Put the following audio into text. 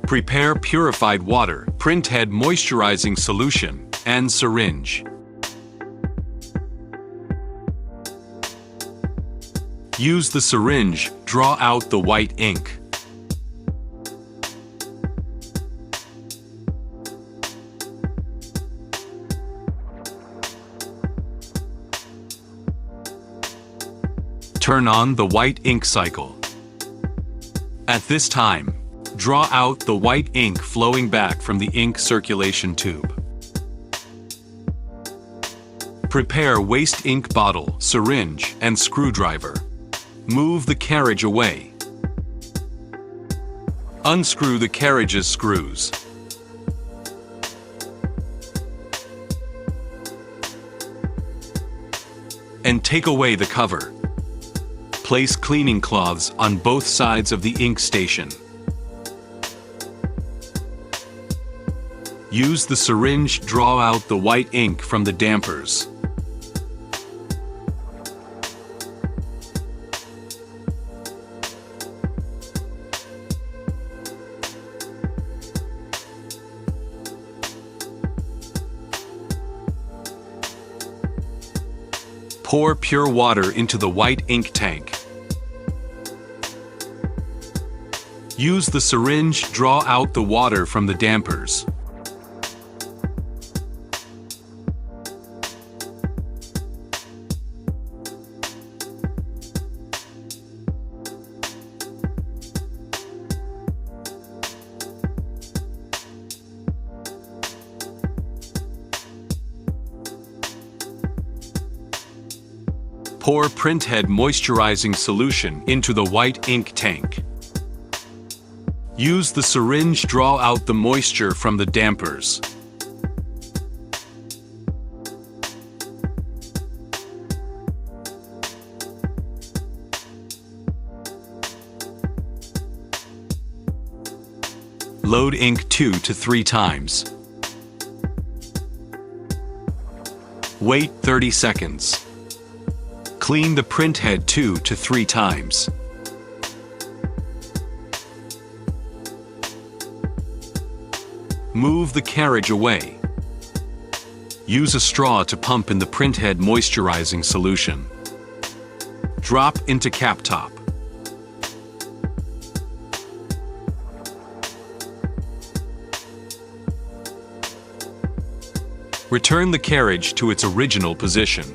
Prepare purified water, Printhead moisturizing solution, and syringe. Use the syringe, draw out the white ink. Turn on the white ink cycle. At this time, draw out the white ink flowing back from the ink circulation tube. Prepare waste ink bottle, syringe, and screwdriver. Move the carriage away. Unscrew the carriage's screws. And take away the cover. Place cleaning cloths on both sides of the ink station. Use the syringe, draw out the white ink from the dampers. Pour pure water into the white ink tank. Use the syringe, draw out the water from the dampers. Pour Printhead moisturizing solution into the white ink tank. Use the syringe, draw out the moisture from the dampers. Load ink 2 to 3 times. Wait 30 seconds. Clean the printhead 2 to 3 times. Move the carriage away. Use a straw to pump in the printhead moisturizing solution. Drop into cap top. Return the carriage to its original position.